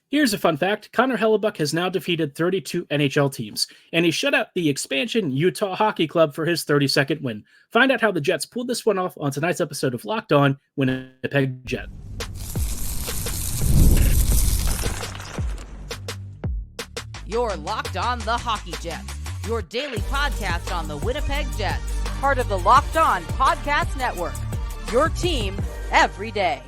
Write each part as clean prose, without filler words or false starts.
Here's a fun fact. Connor Hellebuyck has now defeated 32 NHL teams, and he shut out the expansion Utah Hockey Club for his 32nd win. Find out how the Jets pulled this one off on tonight's episode of Locked On Winnipeg Jets. You're Locked On the Hockey Jets, your daily podcast on the Winnipeg Jets, part of the Locked On Podcast Network, your team every day.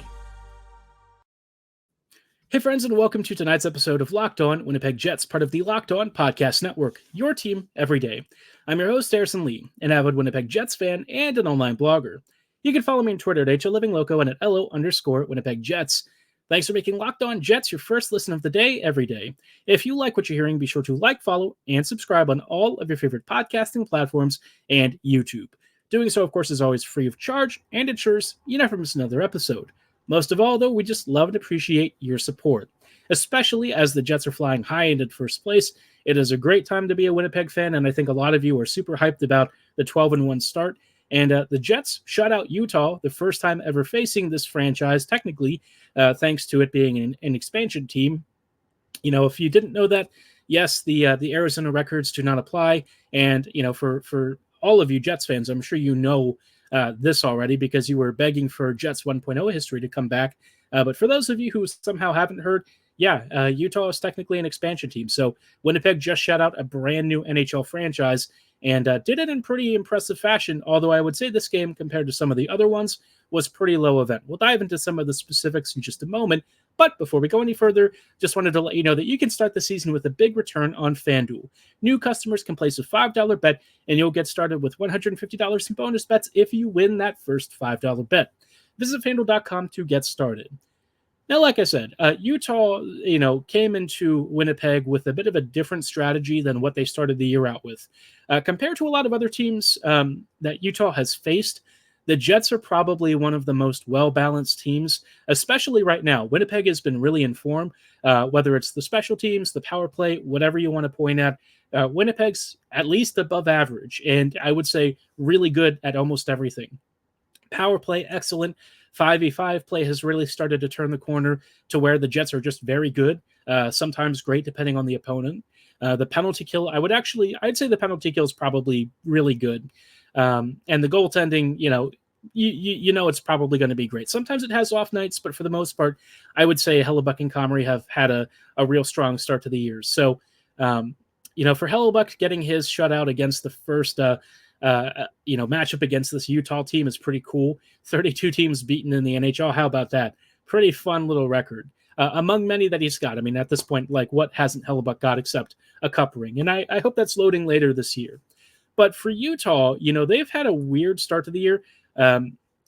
Hey friends, and welcome to tonight's episode of Locked On Winnipeg Jets, part of the Locked On Podcast Network, your team every day. I'm your host, Harrison Lee, an avid Winnipeg Jets fan and an online blogger. You can follow me on Twitter at HLivingLoco and at LO_Winnipeg Jets. Thanks for making Locked On Jets your first listen of the day every day. If you like what you're hearing, be sure to like, follow, and subscribe on all of your favorite podcasting platforms and YouTube. Doing so, of course, is always free of charge and ensures you never miss another episode. Most of all, though, we just love and appreciate your support, especially as the Jets are flying high into first place. It is a great time to be a Winnipeg fan, and I think a lot of you are super hyped about the 12-1 start. And the Jets shut out Utah, the first time ever facing this franchise, technically, thanks to it being an expansion team. You know, if you didn't know that, yes, the Arizona records do not apply. And, you know, for all of you Jets fans, I'm sure you know this already because you were begging for Jets 1.0 history to come back. But for those of you who somehow haven't heard, Utah is technically an expansion team. So Winnipeg just shut out a brand new NHL franchise and did it in pretty impressive fashion, although I would say this game, compared to some of the other ones, was pretty low event. We'll dive into some of the specifics in just a moment, but before we go any further, just wanted to let you know that you can start the season with a big return on FanDuel. New customers can place a $5 bet, and you'll get started with $150 in bonus bets if you win that first $5 bet. Visit FanDuel.com to get started. Now, like I said, Utah, came into Winnipeg with a bit of a different strategy than what they started the year out with. Compared to a lot of other teams that Utah has faced, the Jets are probably one of the most well-balanced teams, especially right now. Winnipeg has been really in form, whether it's the special teams, the power play, whatever you want to point at. Winnipeg's at least above average, and I would say really good at almost everything. Power play, excellent. 5v5 play has really started to turn the corner to where the Jets are just very good, sometimes great depending on the opponent. The penalty kill, I'd say the penalty kill is probably really good. And the goaltending, it's probably going to be great. Sometimes it has off nights, but for the most part, I would say Hellebuyck and Comrie have had a real strong start to the year. So, for Hellebuyck getting his shutout against the first matchup against this Utah team is pretty cool. 32 teams beaten in the NHL. How about that? Pretty fun little record. Among many that he's got. I mean, at this point, like, what hasn't Hellebuyck got except a cup ring? And I hope that's loading later this year. But for Utah, they've had a weird start to the year.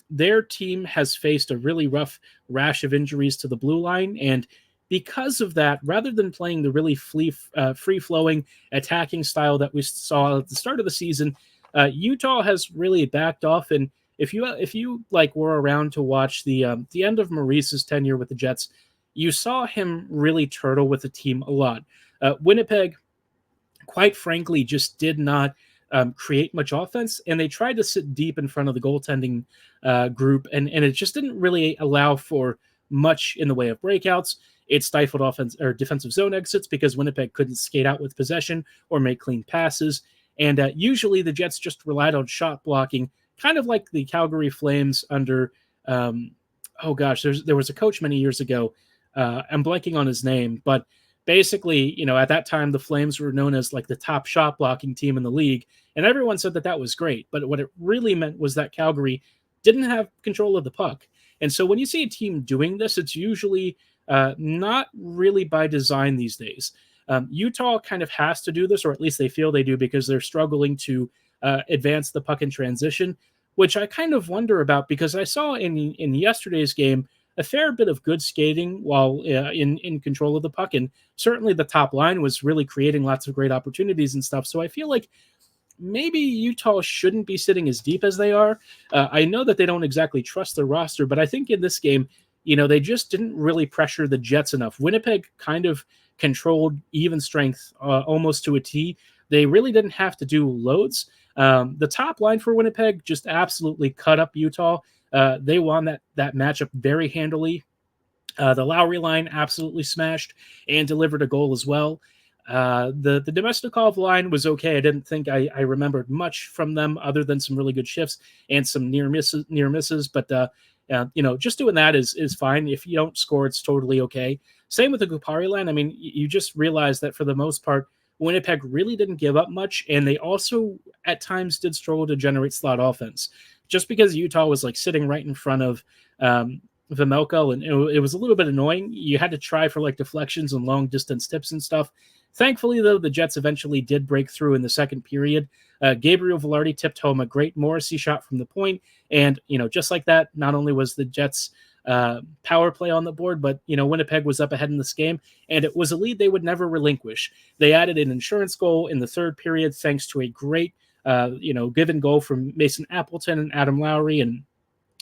Their team has faced a really rough rash of injuries to the blue line, and because of that, rather than playing the really free-flowing attacking style that we saw at the start of the season, Utah has really backed off. And if you were around to watch the end of Maurice's tenure with the Jets, you saw him really turtle with the team a lot. Winnipeg, quite frankly, just did not create much offense, and they tried to sit deep in front of the goaltending group, and it just didn't really allow for much in the way of breakouts. It stifled offense or defensive zone exits because Winnipeg couldn't skate out with possession or make clean passes. And usually the Jets just relied on shot blocking, kind of like the Calgary Flames under, there was a coach many years ago. I'm blanking on his name, but basically, at that time, the Flames were known as like the top shot blocking team in the league. And everyone said that was great. But what it really meant was that Calgary didn't have control of the puck. And so when you see a team doing this, it's usually not really by design these days. Utah kind of has to do this, or at least they feel they do, because they're struggling to advance the puck in transition, which I kind of wonder about, because I saw in yesterday's game a fair bit of good skating while in control of the puck, and certainly the top line was really creating lots of great opportunities and stuff. So I feel like maybe Utah shouldn't be sitting as deep as they are. I know that they don't exactly trust their roster, but I think in this game, they just didn't really pressure the Jets enough. Winnipeg kind of controlled even strength almost to a T. They really didn't have to do loads. The top line for Winnipeg just absolutely cut up Utah. They won that matchup very handily. The Lowry line absolutely smashed and delivered a goal as well. The Domestikov line was okay. I didn't think I remembered much from them other than some really good shifts and some near misses. But just doing that is fine. If you don't score, it's totally okay. Same with the Kupari line. I mean, you just realize that for the most part, Winnipeg really didn't give up much, and they also at times did struggle to generate slot offense. Just because Utah was like sitting right in front of Vejmelka, and it was a little bit annoying. You had to try for like deflections and long distance tips and stuff. Thankfully, though, the Jets eventually did break through in the second period. Gabriel Velarde tipped home a great Morrissey shot from the point, and just like that, not only was the Jets power play on the board, but Winnipeg was up ahead in this game, and it was a lead they would never relinquish. They added an insurance goal in the third period thanks to a great given goal from Mason Appleton and Adam Lowry, and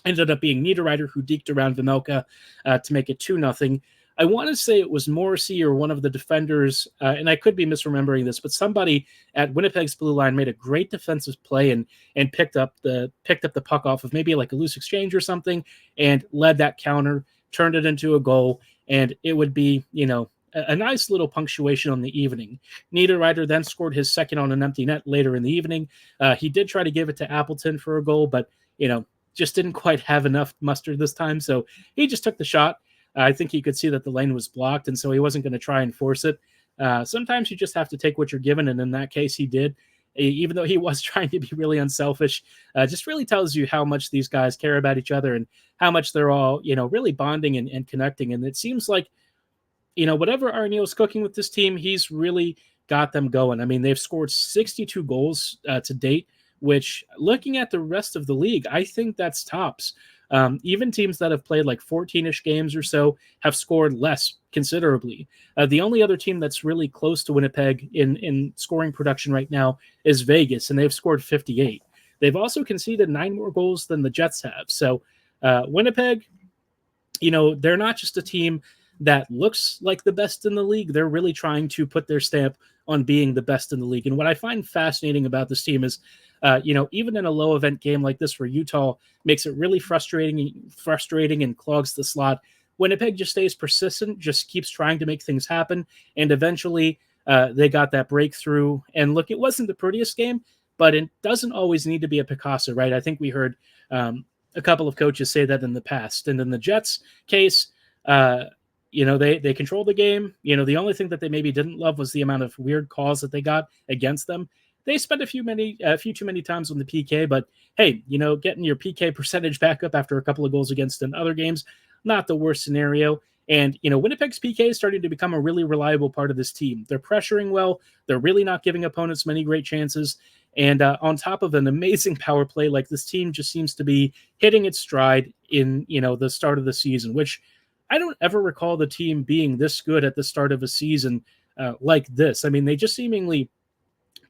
ended up being Niederreiter who deked around Vejmelka to make it 2-0. I want to say it was Morrissey or one of the defenders, and I could be misremembering this, but somebody at Winnipeg's blue line made a great defensive play and picked up the puck off of maybe like a loose exchange or something, and led that counter, turned it into a goal, and it would be a nice little punctuation on the evening. Niederreiter then scored his second on an empty net later in the evening. He did try to give it to Appleton for a goal, but just didn't quite have enough mustard this time, so he just took the shot. I think he could see that the lane was blocked, and so he wasn't going to try and force it. Sometimes you just have to take what you're given, and in that case, he did. Even though he was trying to be really unselfish, just really tells you how much these guys care about each other and how much they're all, really bonding and connecting. And it seems like, whatever Arneil's cooking with this team, he's really got them going. I mean, they've scored 62 goals to date, which, looking at the rest of the league, I think that's tops. Even teams that have played like 14-ish games or so have scored less considerably. The only other team that's really close to Winnipeg in scoring production right now is Vegas, and they've scored 58. They've also conceded 9 more goals than the Jets have. So Winnipeg, they're not just a team that looks like the best in the league. They're really trying to put their stamp on being the best in the league. And what I find fascinating about this team is, even in a low event game like this where Utah makes it really frustrating and clogs the slot, Winnipeg just stays persistent, just keeps trying to make things happen. And eventually they got that breakthrough. And look, it wasn't the prettiest game, but it doesn't always need to be a Picasso, right? I think we heard a couple of coaches say that in the past. And in the Jets case, they controlled the game. The only thing that they maybe didn't love was the amount of weird calls that they got against them. They spent a few too many times on the PK, but hey, getting your PK percentage back up after a couple of goals against in other games, not the worst scenario. And, Winnipeg's PK is starting to become a really reliable part of this team. They're pressuring well. They're really not giving opponents many great chances. And on top of an amazing power play, like, this team just seems to be hitting its stride in, the start of the season, which I don't ever recall the team being this good at the start of a season like this. I mean, they just seemingly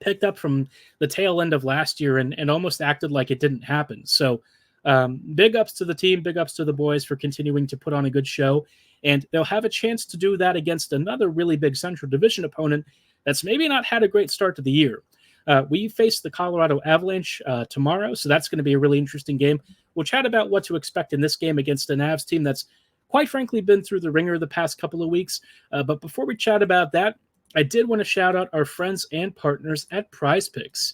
picked up from the tail end of last year and almost acted like it didn't happen. So big ups to the team, big ups to the boys for continuing to put on a good show. And they'll have a chance to do that against another really big Central Division opponent that's maybe not had a great start to the year. We face the Colorado Avalanche tomorrow, so that's going to be a really interesting game. We'll chat about what to expect in this game against an Avs team that's quite frankly been through the ringer the past couple of weeks. But before we chat about that, I did want to shout out our friends and partners at PrizePicks.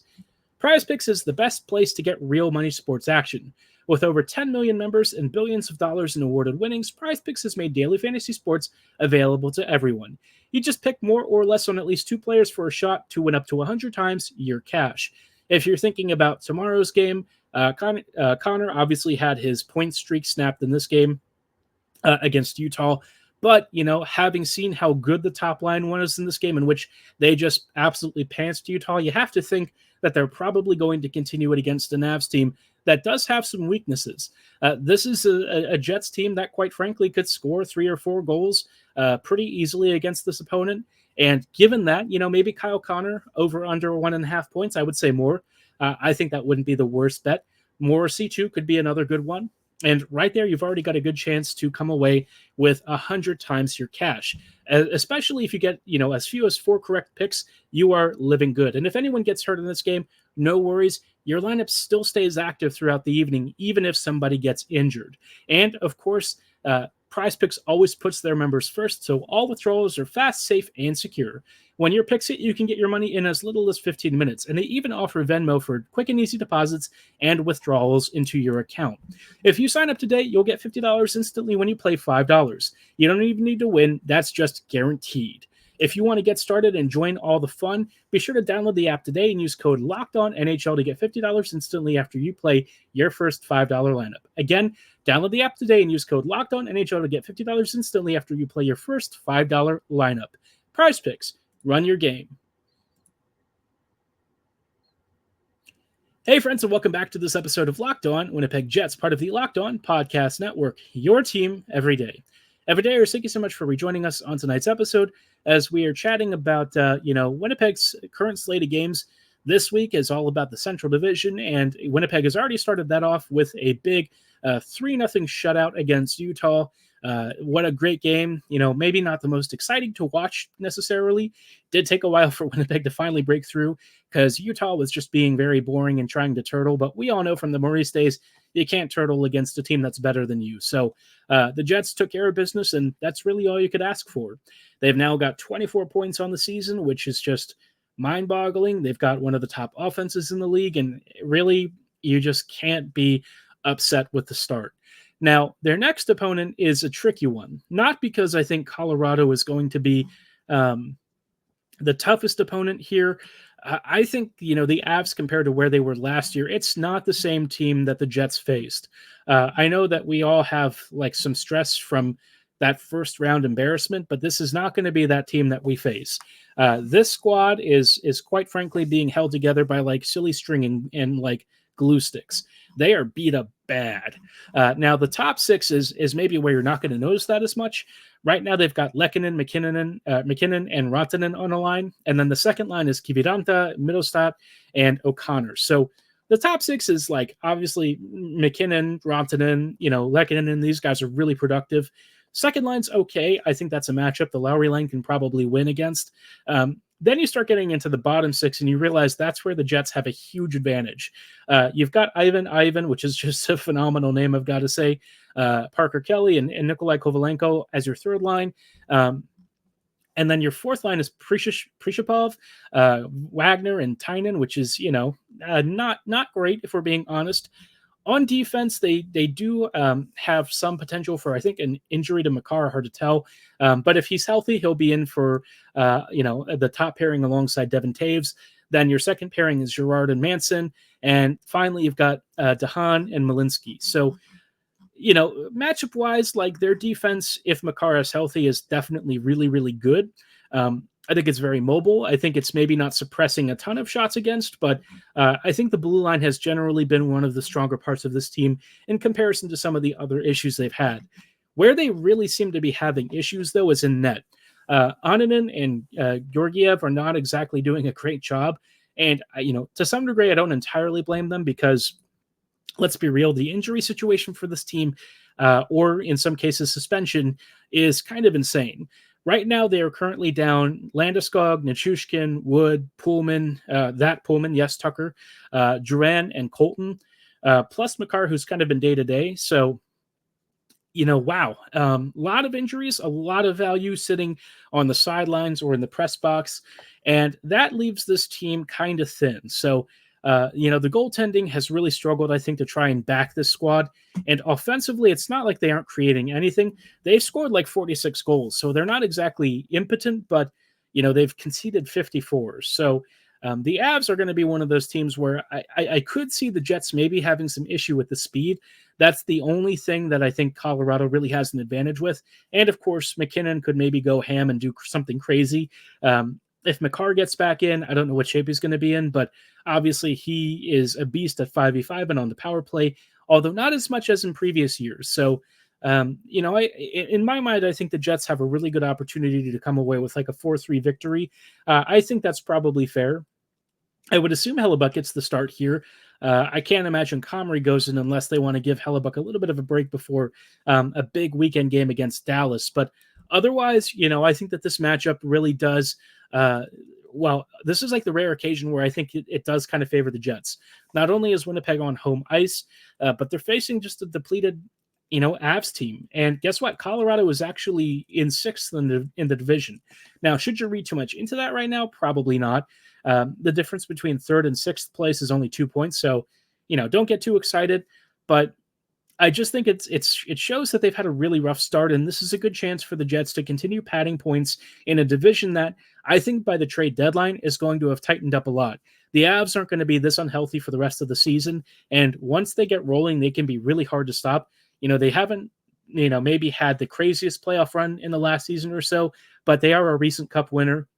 PrizePicks is the best place to get real money sports action. With over 10 million members and billions of dollars in awarded winnings, PrizePicks has made daily fantasy sports available to everyone. You just pick more or less on at least 2 players for a shot to win up to 100 times your cash. If you're thinking about tomorrow's game, Connor obviously had his point streak snapped in this game against Utah. But, having seen how good the top line was in this game, in which they just absolutely pantsed Utah, you have to think that they're probably going to continue it against a Avs team that does have some weaknesses. This is a Jets team that, quite frankly, could score 3 or 4 goals pretty easily against this opponent. And given that, maybe Kyle Connor over under 1.5 points, I would say more. I think that wouldn't be the worst bet. Morrissey, too, could be another good one. And right there, you've already got a good chance to come away with 100 times your cash. Especially if you get, as few as 4 correct picks, you are living good. And if anyone gets hurt in this game, no worries. Your lineup still stays active throughout the evening, even if somebody gets injured. And of course, PrizePicks always puts their members first, so all withdrawals are fast, safe, and secure. When your picks it, you can get your money in as little as 15 minutes, and they even offer Venmo for quick and easy deposits and withdrawals into your account. If you sign up today, you'll get $50 instantly when you play $5. You don't even need to win, that's just guaranteed. If you want to get started and join all the fun, be sure to download the app today and use code LOCKEDONNHL to get $50 instantly after you play your first $5 lineup. Again, download the app today and use code LOCKEDONNHL to get $50 instantly after you play your first $5 lineup. PrizePicks, run your game. Hey friends, and welcome back to this episode of Locked On Winnipeg Jets, part of the Locked On Podcast Network, your team every day. Every day, thank you so much for rejoining us on tonight's episode as we are chatting about, Winnipeg's current slate of games. This week is all about the Central Division, and Winnipeg has already started that off with a big 3-0 shutout against Utah. What a great game. Maybe not the most exciting to watch necessarily. Did take a while for Winnipeg to finally break through because Utah was just being very boring and trying to turtle. But we all know from the Maurice days, you can't turtle against a team that's better than you. So the Jets took care of business, and that's really all you could ask for. They've now got 24 points on the season, which is just mind-boggling. They've got one of the top offenses in the league, and really, you just can't be upset with the start. Now, their next opponent is a tricky one, not because I think Colorado is going to be the toughest opponent here. I think, the Avs compared to where they were last year, it's not the same team that the Jets faced. I know that we all have some stress from that first round embarrassment, but this is not going to be that team that we face. This squad is quite frankly being held together by silly string and glue sticks. They are beat up bad. Now the top six is maybe where you're not going to notice that as much. Right now they've got Lehkonen, McKinnon, and Rantanen on the line, and then the second line is Kiviranta, Middlestat, and O'Connor. So the top six is obviously McKinnon, Rantanen, Lehkonen, and these guys are really productive. Second line's okay. I think that's a matchup the Lowry line can probably win against. Then you start getting into the bottom six, and you realize that's where the Jets have a huge advantage. You've got Ivan, which is just a phenomenal name, I've got to say. Parker Kelly and Nikolai Kovalenko as your third line. And then your fourth line is Prishapov, Wagner, and Tynan, which is, not great if we're being honest. On defense, they do have some potential for, I think, an injury to Makar, hard to tell. But if he's healthy, he'll be in for, the top pairing alongside Devin Taves. Then your second pairing is Girard and Manson. And finally, you've got Dahan and Malinsky. So, matchup-wise, their defense, if Makar is healthy, is definitely really, really good. I think it's very mobile. I think it's maybe not suppressing a ton of shots against, but I think the blue line has generally been one of the stronger parts of this team in comparison to some of the other issues they've had. Where they really seem to be having issues, though, is in net. Annunen and Georgiev are not exactly doing a great job. And, to some degree, I don't entirely blame them because, let's be real, the injury situation for this team, or in some cases suspension, is kind of insane. Right now, they are currently down Landeskog, Nichushkin, Wood, Pullman, Tucker, Duran, and Colton, plus Makar, who's kind of been day-to-day. So, wow. A lot of injuries, a lot of value sitting on the sidelines or in the press box, and that leaves this team kind of thin. So, the goaltending has really struggled, I think, to try and back this squad. And offensively, it's not like they aren't creating anything. They've scored 46 goals, so they're not exactly impotent, but, they've conceded 54. So the Avs are going to be one of those teams where I could see the Jets maybe having some issue with the speed. That's the only thing that I think Colorado really has an advantage with. And, of course, McKinnon could maybe go ham and do something crazy. If Makar gets back in, I don't know what shape he's going to be in, but obviously he is a beast at 5v5 and on the power play, although not as much as in previous years. So, in my mind, I think the Jets have a really good opportunity to come away with a 4-3 victory. I think that's probably fair. I would assume Hellebuyck gets the start here. I can't imagine Comrie goes in unless they want to give Hellebuyck a little bit of a break before a big weekend game against Dallas. But otherwise, I think that this matchup really does this is the rare occasion where I think it does kind of favor the Jets. Not only is Winnipeg on home ice, but they're facing just a depleted Avs team. And guess what? Colorado is actually in sixth in the division. Now, should you read too much into that right now? Probably not. The difference between third and sixth place is only 2 points. So, don't get too excited. But I just think it shows that they've had a really rough start, and this is a good chance for the Jets to continue padding points in a division that I think by the trade deadline is going to have tightened up a lot. The Avs aren't going to be this unhealthy for the rest of the season, and once they get rolling, they can be really hard to stop. They haven't, maybe had the craziest playoff run in the last season or so, but they are a recent Cup winner.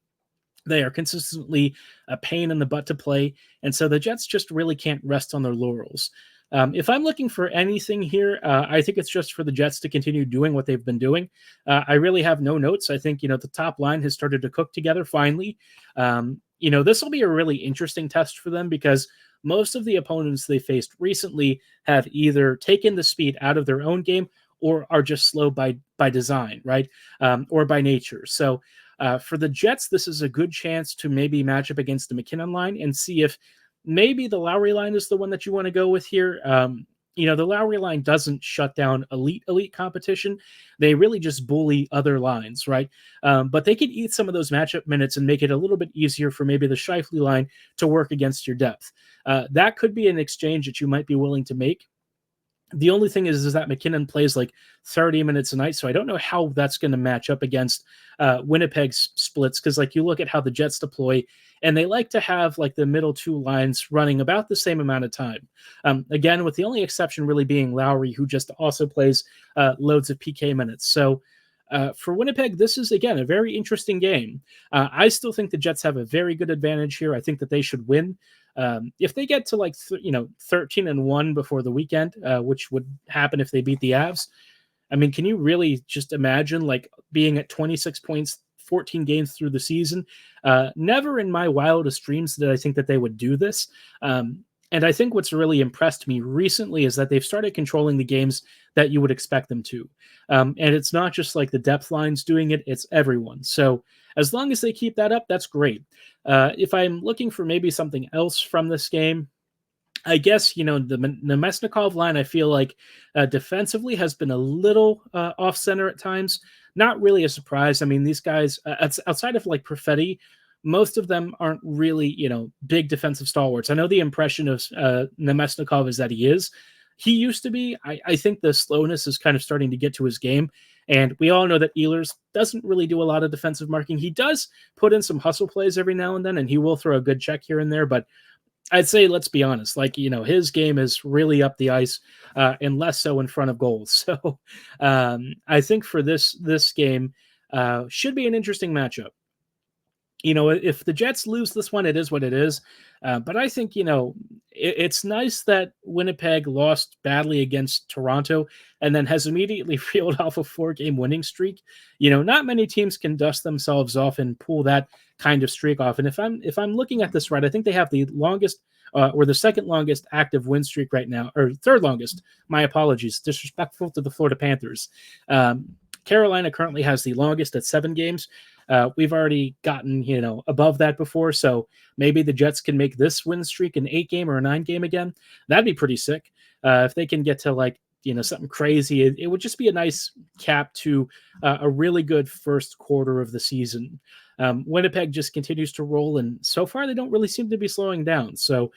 They are consistently a pain in the butt to play, and so the Jets just really can't rest on their laurels. If I'm looking for anything here, I think it's just for the Jets to continue doing what they've been doing. I really have no notes. I think, the top line has started to cook together finally. This will be a really interesting test for them because most of the opponents they faced recently have either taken the speed out of their own game or are just slow by design, right? Or by nature. So for the Jets, this is a good chance to maybe match up against the McKinnon line and see if maybe the Lowry line is the one that you want to go with here. The Lowry line doesn't shut down elite competition. They really just bully other lines, right? But they could eat some of those matchup minutes and make it a little bit easier for maybe the Scheifele line to work against your depth. That could be an exchange that you might be willing to make. The only thing is that McKinnon plays like 30 minutes a night, so I don't know how that's going to match up against Winnipeg's splits, because you look at how the Jets deploy, and they like to have the middle two lines running about the same amount of time. Again, with the only exception really being Lowry, who just also plays loads of PK minutes. So for Winnipeg, this is, again, a very interesting game. I still think the Jets have a very good advantage here. I think that they should win. If they get to 13-1 before the weekend, which would happen if they beat the Avs, I mean, can you really just imagine being at 26 points, 14 games through the season? Never in my wildest dreams did I think that they would do this. And I think what's really impressed me recently is that they've started controlling the games that you would expect them to. And it's not just the depth lines doing it, it's everyone. So as long as they keep that up, that's great. If I'm looking for maybe something else from this game, I guess, the Nemesnikov line, I feel defensively has been a little off-center at times. Not really a surprise. I mean, these guys, outside of Perfetti, most of them aren't really, big defensive stalwarts. I know the impression of Nemesnikov is that he is. He used to be. I think the slowness is kind of starting to get to his game. And we all know that Ehlers doesn't really do a lot of defensive marking. He does put in some hustle plays every now and then, and he will throw a good check here and there. But I'd say, let's be honest, his game is really up the ice and less so in front of goals. So I think for this game should be an interesting matchup. If the Jets lose this one, it is what it is. But I think, it's nice that Winnipeg lost badly against Toronto and then has immediately reeled off a 4-game winning streak. Not many teams can dust themselves off and pull that kind of streak off. And if I'm looking at this right, I think they have the longest or the second longest active win streak right now, or third longest. My apologies. Disrespectful to the Florida Panthers. Carolina currently has the longest at 7 games. We've already gotten, above that before. So maybe the Jets can make this win streak an 8-game or a 9-game again. That'd be pretty sick. If they can get to something crazy, it would just be a nice cap to a really good first quarter of the season. Winnipeg just continues to roll, and so far they don't really seem to be slowing down. So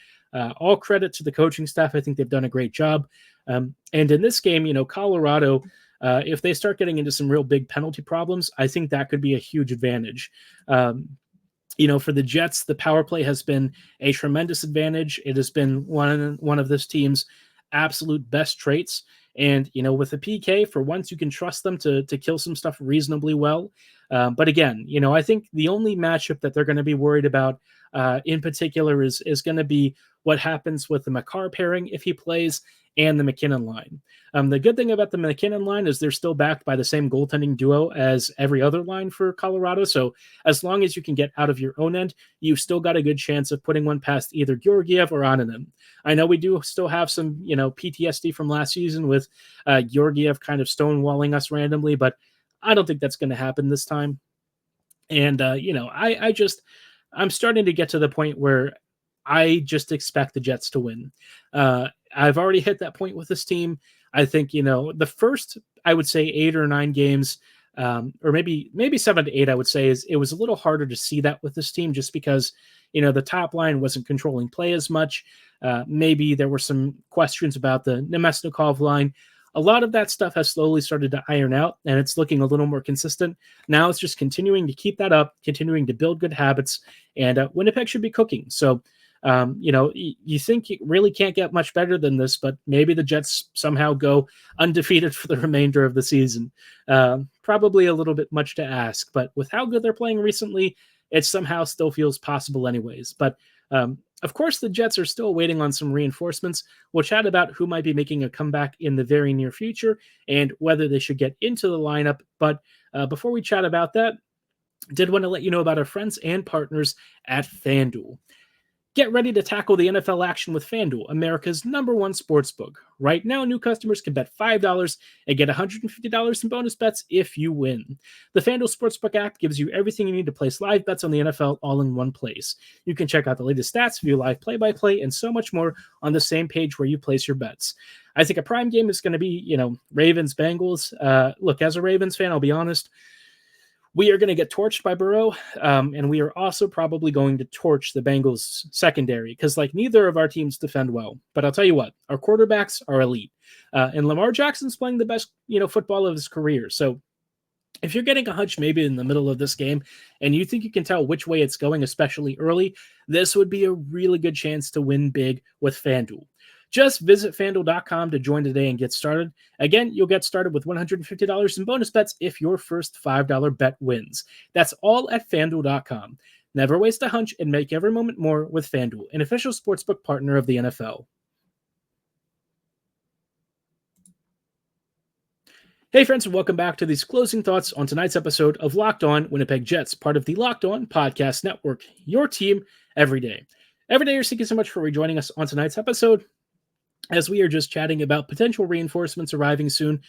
all credit to the coaching staff. I think they've done a great job. And in this game, Colorado, if they start getting into some real big penalty problems, I think that could be a huge advantage. For the Jets, the power play has been a tremendous advantage. It has been one of this team's absolute best traits. And, with the PK, for once, you can trust them to kill some stuff reasonably well. But again, I think the only matchup that they're going to be worried about in particular is going to be what happens with the Makar pairing if he plays and the McKinnon line. The good thing about the McKinnon line is they're still backed by the same goaltending duo as every other line for Colorado. So as long as you can get out of your own end, you've still got a good chance of putting one past either Georgiev or Ananen. I know we do still have some, PTSD from last season with Georgiev kind of stonewalling us randomly, but I don't think that's going to happen this time. And, I'm starting to get to the point where I just expect the Jets to win. I've already hit that point with this team. I think, the first, I would say 8 or 9 games, or maybe 7 to 8, I would say, is it was a little harder to see that with this team just because, the top line wasn't controlling play as much. Maybe there were some questions about the Nemesnikov line. A lot of that stuff has slowly started to iron out, and it's looking a little more consistent. Now it's just continuing to keep that up, continuing to build good habits, and Winnipeg should be cooking. So, you think it really can't get much better than this, but maybe the Jets somehow go undefeated for the remainder of the season. Probably a little bit much to ask, but with how good they're playing recently, it somehow still feels possible anyways. But of course, the Jets are still waiting on some reinforcements. We'll chat about who might be making a comeback in the very near future and whether they should get into the lineup. But before we chat about that, did want to let you know about our friends and partners at FanDuel. Get ready to tackle the NFL action with FanDuel, America's #1 sportsbook. Right now, new customers can bet $5 and get $150 in bonus bets if you win. The FanDuel Sportsbook app gives you everything you need to place live bets on the NFL all in one place. You can check out the latest stats, view live play-by-play, and so much more on the same page where you place your bets. I think a prime game is going to be, Ravens-Bengals. Look, as a Ravens fan, I'll be honest, we are going to get torched by Burrow, and we are also probably going to torch the Bengals secondary because, neither of our teams defend well. But I'll tell you what, our quarterbacks are elite, and Lamar Jackson's playing the best, football of his career. So if you're getting a hunch maybe in the middle of this game and you think you can tell which way it's going, especially early, this would be a really good chance to win big with FanDuel. Just visit FanDuel.com to join today and get started. Again, you'll get started with $150 in bonus bets if your first $5 bet wins. That's all at FanDuel.com. Never waste a hunch and make every moment more with FanDuel, an official sportsbook partner of the NFL. Hey friends, and welcome back to these closing thoughts on tonight's episode of Locked On Winnipeg Jets, part of the Locked On Podcast Network, your team every day. Every day, thank you so much for rejoining us on tonight's episode. As we are just chatting about potential reinforcements arriving soon,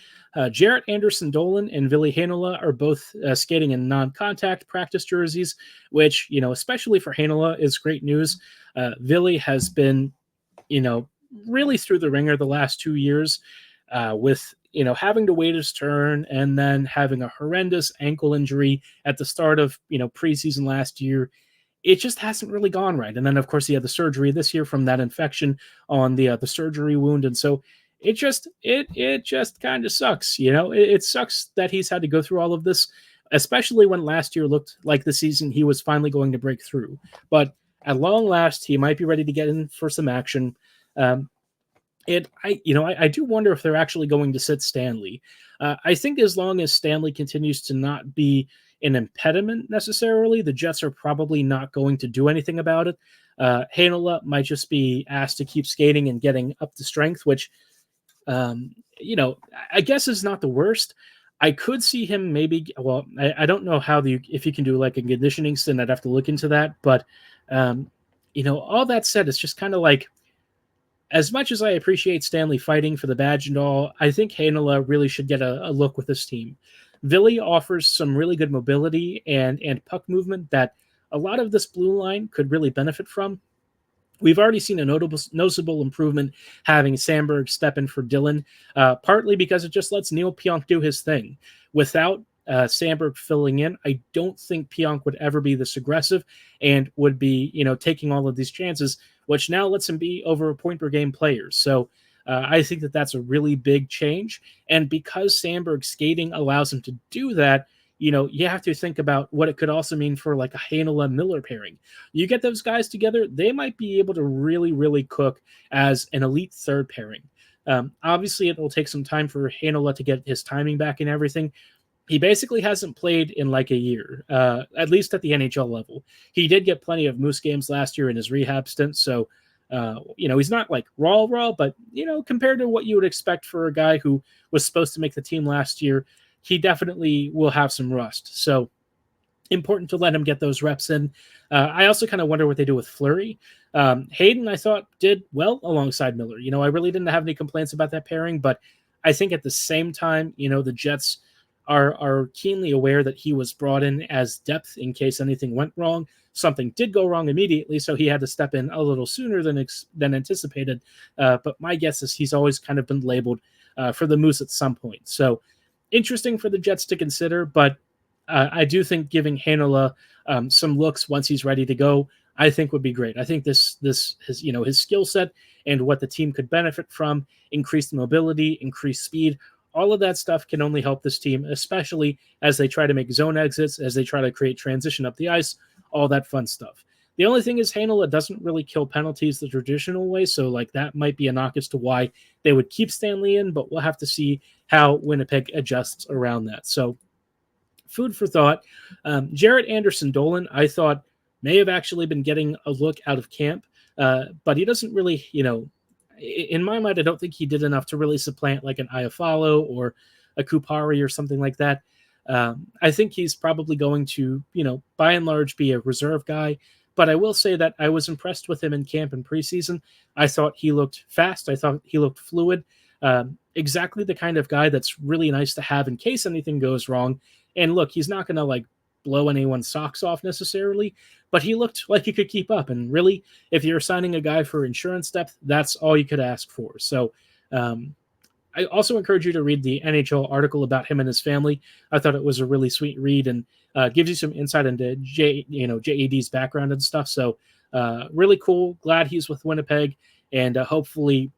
Jarrett Anderson-Dolan and Ville Heinola are both skating in non-contact practice jerseys, which, especially for Heinola, is great news. Ville has been, really through the ringer the last 2 years with, having to wait his turn and then having a horrendous ankle injury at the start of, preseason last year. It just hasn't really gone right. And then, of course, he had the surgery this year from that infection on the surgery wound. And so it just kind of sucks. It sucks that he's had to go through all of this, especially when last year looked like the season he was finally going to break through. But at long last, he might be ready to get in for some action. I do wonder if they're actually going to sit Stanley. I think as long as Stanley continues to not be an impediment necessarily, the Jets are probably not going to do anything about it. Heinola might just be asked to keep skating and getting up to strength, which, I guess is not the worst. I could see him maybe, I don't know if you can do like a conditioning stint. I'd have to look into that. But, all that said, it's just kind of like, as much as I appreciate Stanley fighting for the badge and all, I think Heinola really should get a look with this team. Ville offers some really good mobility and puck movement that a lot of this blue line could really benefit from. We've already seen a noticeable improvement having Sandberg step in for Dylan, partly because it just lets Neil Pionk do his thing. Without Sandberg filling in, I don't think Pionk would ever be this aggressive and would be, taking all of these chances, which now lets him be over a point per game player. So I think that that's a really big change. And because Sandberg's skating allows him to do that, you have to think about what it could also mean for like a Heinola-Miller pairing. You get those guys together, they might be able to really, really cook as an elite third pairing. Obviously, it will take some time for Heinola to get his timing back and everything. He basically hasn't played in like a year, at least at the NHL level. He did get plenty of Moose games last year in his rehab stint, so he's not like raw, but, compared to what you would expect for a guy who was supposed to make the team last year, he definitely will have some rust. So important to let him get those reps in. I also kind of wonder what they do with Fleury. Hayden, I thought, did well alongside Miller. I really didn't have any complaints about that pairing, but I think at the same time, the Jets are keenly aware that he was brought in as depth in case anything went wrong. Something did go wrong immediately, so he had to step in a little sooner than anticipated. But my guess is he's always kind of been labeled for the Moose at some point. So interesting for the Jets to consider, but I do think giving Heinola some looks once he's ready to go, I think would be great. I think this his skill set and what the team could benefit from, increased mobility, increased speed, all of that stuff can only help this team, especially as they try to make zone exits, as they try to create transition up the ice, all that fun stuff. The only thing is Heinola doesn't really kill penalties the traditional way, so like that might be a knock as to why they would keep Stanley in, but we'll have to see how Winnipeg adjusts around that. So food for thought. Jared Anderson-Dolan, I thought may have actually been getting a look out of camp, but he doesn't really, in my mind, I don't think he did enough to really supplant like an Iafallo or a Kupari or something like that. I think he's probably going to, by and large, be a reserve guy. But I will say that I was impressed with him in camp and preseason. I thought he looked fast. I thought he looked fluid. Exactly the kind of guy that's really nice to have in case anything goes wrong. And look, he's not going to like blow anyone's socks off necessarily, but he looked like he could keep up. And really, if you're signing a guy for insurance depth, that's all you could ask for. So I also encourage you to read the NHL article about him and his family. I thought it was a really sweet read and gives you some insight into JAD's background and stuff. So really cool. Glad he's with Winnipeg, and hopefully,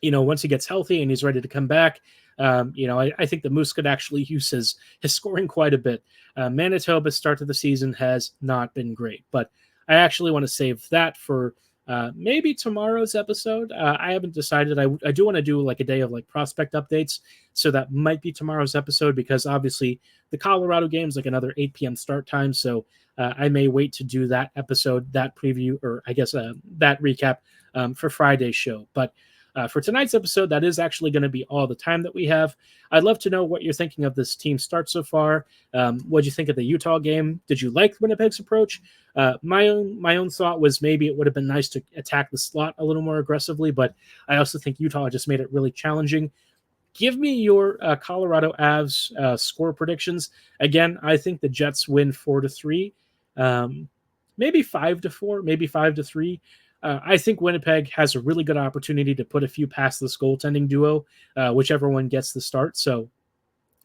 once he gets healthy and he's ready to come back, I think the Moose could actually use his scoring quite a bit. Manitoba's start to the season has not been great, but I actually want to save that for maybe tomorrow's episode. I haven't decided. I do want to do like a day of like prospect updates, so that might be tomorrow's episode because obviously the Colorado game's like another 8 p.m. start time, so I may wait to do that episode, that preview, or I guess that recap for Friday's show. But for tonight's episode, that is actually going to be all the time that we have. I'd love to know what you're thinking of this team start so far. What did you think of the Utah game? Did you like Winnipeg's approach? My own thought was maybe it would have been nice to attack the slot a little more aggressively, but I also think Utah just made it really challenging. Give me your Colorado Avs score predictions. Again, I think the Jets win 4-3, maybe 5-4, maybe 5-3. I think Winnipeg has a really good opportunity to put a few past this goaltending duo, whichever one gets the start. So,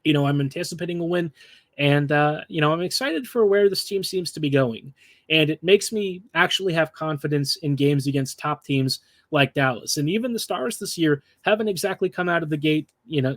I'm anticipating a win, and, I'm excited for where this team seems to be going. And it makes me actually have confidence in games against top teams like Dallas. And even the Stars this year haven't exactly come out of the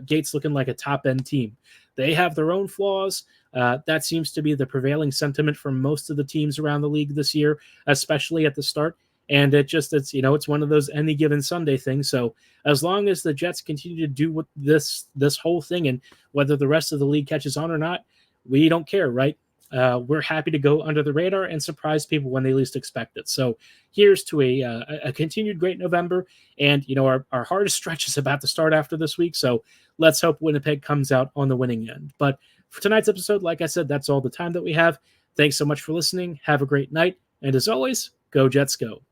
gates looking like a top-end team. They have their own flaws. That seems to be the prevailing sentiment for most of the teams around the league this year, especially at the start. And it's one of those any given Sunday things. So as long as the Jets continue to do what this whole thing, and whether the rest of the league catches on or not, we don't care, right? We're happy to go under the radar and surprise people when they least expect it. So here's to a continued great November. And, our hardest stretch is about to start after this week. So let's hope Winnipeg comes out on the winning end. But for tonight's episode, like I said, that's all the time that we have. Thanks so much for listening. Have a great night. And as always, go Jets go.